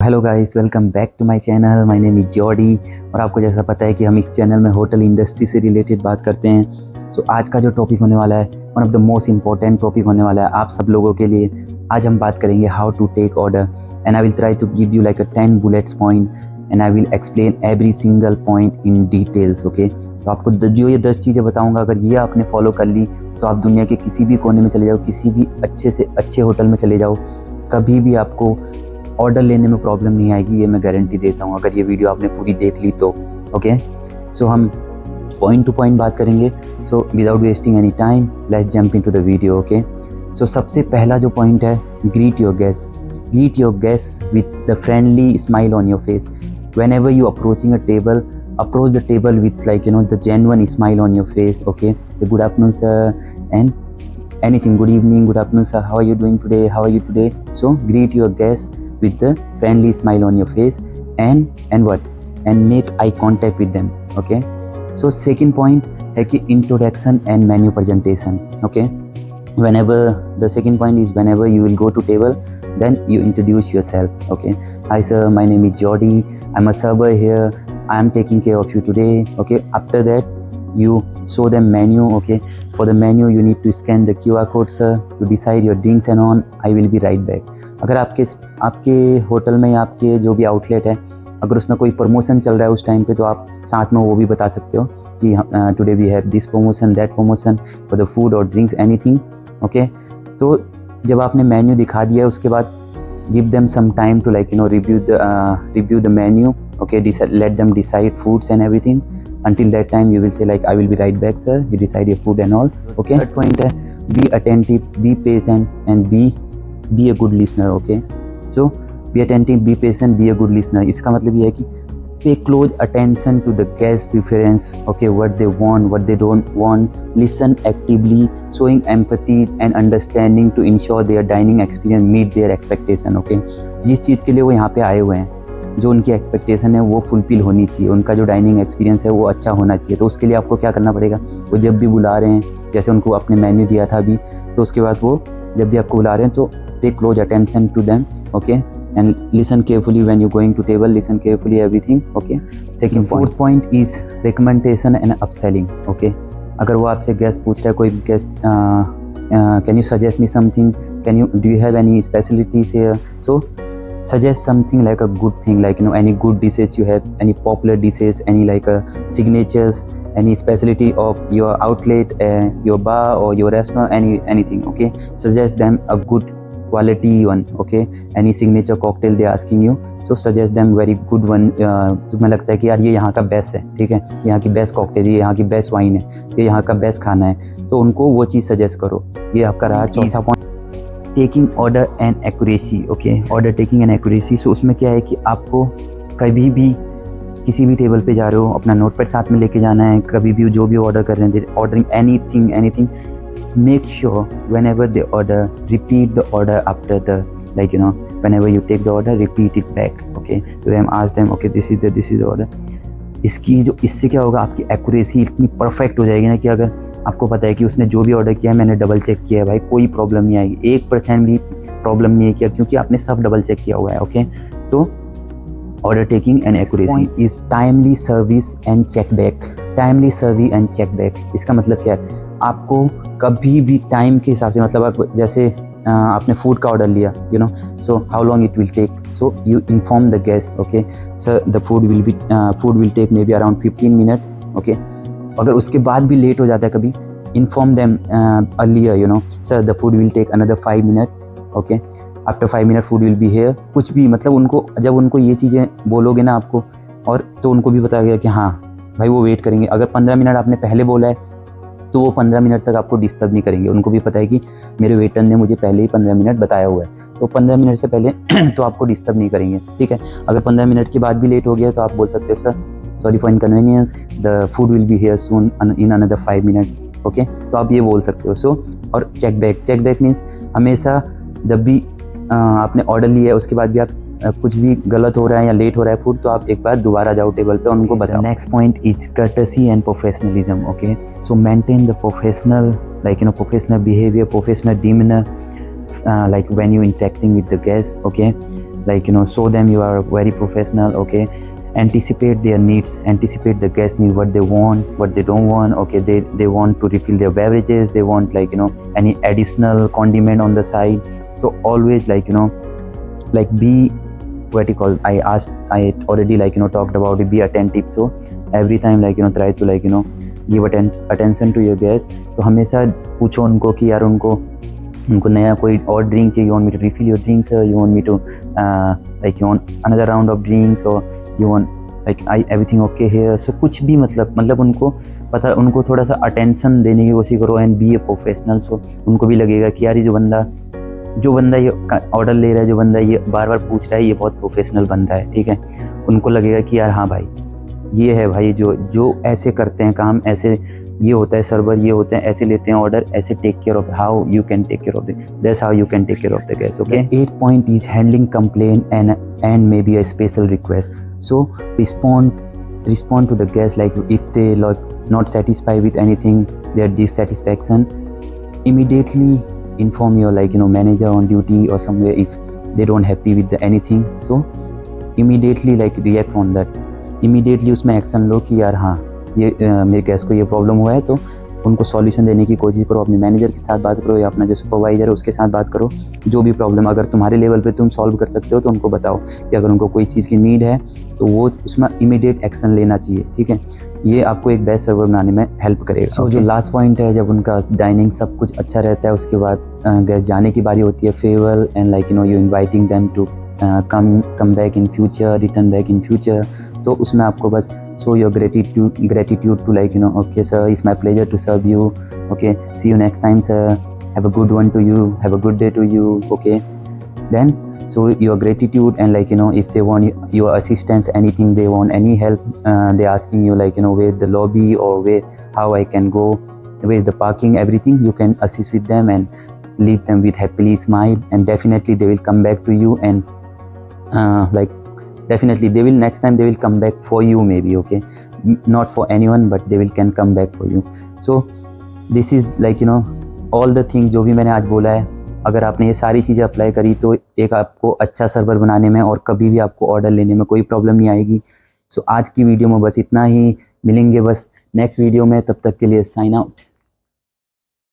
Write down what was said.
Hello guys, welcome back to my channel. My name is Jodie और आपको जैसा पता है कि हम इस चैनल में होटल इंडस्ट्री से रिलेटेड बात करते हैं। सो आज का जो टॉपिक होने वाला है, one of the most important topic होने वाला है आप सब लोगों के लिए। आज हम बात करेंगे how to take order and I will try to give you like a 10 bullets point and I will explain every single point in details. Okay, तो आपको जो ये 10 चीज़ें बताऊँगा, अगर ये आपने फॉलो कर ली तो आप दुनिया के किसी भी कोने में चले जाओ, किसी भी अच्छे से अच्छे होटल में चले जाओ, कभी भी आपको ऑर्डर लेने में प्रॉब्लम नहीं आएगी, ये मैं गारंटी देता हूँ अगर ये वीडियो आपने पूरी देख ली तो। ओके, सो हम पॉइंट टू पॉइंट बात करेंगे। So without wasting any time let's jump into the video. Okay, so सबसे पहला जो पॉइंट है, greet your guest with the friendly smile on your face. whenever you approaching a table, approach the table with the genuine smile on your face. Okay, the good afternoon sir and anything, good evening, good afternoon sir, how are you doing today, how are you today? So greet your guests with the friendly smile on your face and make eye contact with them. Okay, so second point है कि introduction and menu presentation. Okay, the second point is whenever you will go to table, then you introduce yourself. Okay, hi sir, my name is Jody, I'm a server here, I am taking care of you today. Okay, after that you show them menu. Okay, for the menu you need to scan the QR code sir to decide your drinks and on, I will be right back. अगर आपके hotel में या आपके जो भी outlet है, अगर उसमें कोई प्रमोशन चल रहा है उस टाइम पे, तो आप साथ में वो भी बता सकते हो कि today we have this promotion, that promotion for the food और ड्रिंक्स, एनीथिंग। ओके, तो जब आपने मेन्यू दिखा दिया है उसके बाद give them some time to review the menu. Okay, let them decide foods and everything. Until that time you will say like I will be right back sir, you decide your food and all. Okay, third point है be attentive, be patient and be a good listener. Okay, so be attentive, be patient, be a good listener. इसका मतलब ये है कि pay close attention to the guest preference. Okay, what they want, what they don't want. Listen actively, showing empathy and understanding to ensure their dining experience meet their expectation. Okay, जिस चीज़ के लिए वो यहाँ पे आए हुए हैं, जो उनकी एक्सपेक्टेशन है वो फुलफिल होनी चाहिए, उनका जो डाइनिंग एक्सपीरियंस है वो अच्छा होना चाहिए। तो उसके लिए आपको क्या करना पड़ेगा, वो जब भी बुला रहे हैं, जैसे उनको आपने मेन्यू दिया था अभी, तो उसके बाद वो जब भी आपको बुला रहे हैं तो pay close attention to them. Okay, and listen carefully when you going to table, listen carefully everything. Okay, second fourth point is recommendation and upselling. Okay, अगर वो आपसे गेस्ट पूछ रहा है, कोई भी guest, can you suggest me something, do you have any specialities here, so suggest something like a good thing, like any good dishes you have, any popular dishes, any like signatures, any specialty of your outlet, your bar or your restaurant, anything. Okay, suggest them a good quality one. Okay, any signature cocktail they asking you, so suggest them very good one. तुम्हें लगता है कि यार ये यहाँ का best है, ठीक है, यहाँ की बेस्ट कॉकटेल, ये यहाँ की बेस्ट वाइन है, ये यहाँ का बेस्ट खाना है, तो उनको वो चीज़ सजेस्ट करो. ये आपका रहा चौथा point, taking order and accuracy. Okay, order taking and accuracy. So उसमें क्या है कि आपको कभी भी किसी भी टेबल पे जा रहे हो, अपना नोटपैड साथ में लेके जाना है. कभी भी जो भी ऑर्डर कर रहे हैं, ordering anything, make sure whenever they order, repeat the order after the, whenever you take the order, repeat it back. Okay, to them, ask them, okay, this is the order. इससे क्या होगा, आपकी accuracy इतनी perfect हो जाएगी ना कि अगर आपको पता है कि उसने जो भी ऑर्डर किया है मैंने डबल चेक किया है, भाई कोई प्रॉब्लम नहीं आएगी, 1% भी प्रॉब्लम नहीं है किया, क्योंकि आपने सब डबल चेक किया हुआ है. ओके, तो order taking and accuracy is timely service and check back. Timely service and check back, इसका मतलब क्या है, आपको कभी भी टाइम के हिसाब से, मतलब आप जैसे आपने फूड का ऑर्डर लिया, so how long it will take, so you inform the guest. Okay sir, the food will take maybe around 15 minute. Okay, अगर उसके बाद भी लेट हो जाता है कभी, inform them earlier, sir the food will take another 5 minute. Okay, after 5 minute food will be here. कुछ भी, मतलब जब उनको ये चीज़ें बोलोगे ना आपको, और तो उनको भी पता गया कि हाँ भाई वो वेट करेंगे. अगर 15 मिनट आपने पहले बोला है तो वो 15 मिनट तक आपको डिस्टर्ब नहीं करेंगे. उनको भी पता है कि मेरे वेटर ने मुझे पहले ही 15 मिनट बताया हुआ है, तो 15 मिनट से पहले तो आपको डिस्टर्ब नहीं करेंगे. ठीक है, अगर 15 मिनट के बाद भी लेट हो गया तो आप बोल सकते हो, sir sorry for inconvenience, the food will be hair soon in another 5 minute. Okay, तो आप ये बोल सकते हो. सो और चेक बैक मीन्स हमेशा जब भी आपने ऑर्डर लिया है उसके बाद भी आप कुछ भी गलत हो रहा है या लेट हो रहा है फूड, तो आप एक बार दोबारा जाओ टेबल पे और उनको बताओ. Next point is courtesy and professionalism. Okay, so maintain the professional, professional behaviour, professional demeanor, like when you interacting with the guests. Okay, like show them you are very professional. Okay, anticipate their needs, anticipate the guest need, what they want, what they don't want. Okay, they want to refill their beverages, they want like any additional condiment on the side. So always like be what you call, I already like talked about it, be attentive. So every time like try to like give attention to your guest. तो हमेशा पूछो उनको कि यार उनको नया कोई और ड्रिंक चाहिए, you want me to refill your drinks, you want me to like you want another round of drinks, or you want like everything okay here. So कुछ भी मतलब उनको पता, उनको थोड़ा सा अटेंशन देने की कोशिश करो एंड बी ए प्रोफेशनल. सो उनको भी लगेगा कि यार ये जो बंदा ये ऑर्डर ले रहा है, जो बंदा ये बार बार पूछ रहा है, ये बहुत प्रोफेशनल बंदा है. ठीक है, उनको लगेगा कि यार हाँ भाई ये है भाई जो ऐसे करते हैं काम, ऐसे ये होता है सर्वर, ये होते हैं ऐसे लेते हैं ऑर्डर, ऐसे take care of how you can take care of that's how you can take care of the guest. Okay, 8th point is handling complaint and maybe a special request. So respond to the guest, like if they like not satisfied with anything, their dissatisfaction, immediately inform your like manager on duty or somewhere if they don't happy with anything. So immediately like react on that, immediately उसमें action लो कि यार हाँ ये मेरे guest को ये problem हुआ है. तो उनको सॉल्यूशन देने की कोशिश करो, अपने मैनेजर के साथ बात करो या अपना जो सुपरवाइजर है उसके साथ बात करो. जो भी प्रॉब्लम अगर तुम्हारे लेवल पे तुम सॉल्व कर सकते हो तो उनको बताओ कि अगर उनको कोई चीज़ की नीड है तो वो उसमें इमीडिएट एक्शन लेना चाहिए. ठीक है, ये आपको एक बेस्ट सर्वर बनाने में हेल्प करेगा. सो जो लास्ट पॉइंट है, जब उनका डाइनिंग सब कुछ अच्छा रहता है, उसके बाद गेस्ट जाने की बारी होती है, farewell and like you inviting them to come back in future, return back in future. तो उसमें आपको बस show your gratitude to like okay sir, it's my pleasure to serve you, okay, see you next time sir, have a good one to you, have a good day to you. Okay, then so your gratitude and like if they want your assistance, anything they want, any help, they asking you like where the lobby or where how I can go, where is the parking, everything you can assist with them and leave them with happily smile, and definitely they will come back to you and like definitely they will next time they will come back for you maybe. Okay, not for anyone but they can come back for you. So this is like all the thing जो भी मैंने आज बोला है, अगर आपने ये सारी चीज़ें अप्लाई करी तो एक आपको अच्छा सर्वर बनाने में और कभी भी आपको ऑर्डर लेने में कोई प्रॉब्लम नहीं आएगी. सो आज की वीडियो में बस इतना ही, मिलेंगे बस नेक्स्ट वीडियो में, तब तक के लिए साइन आउट.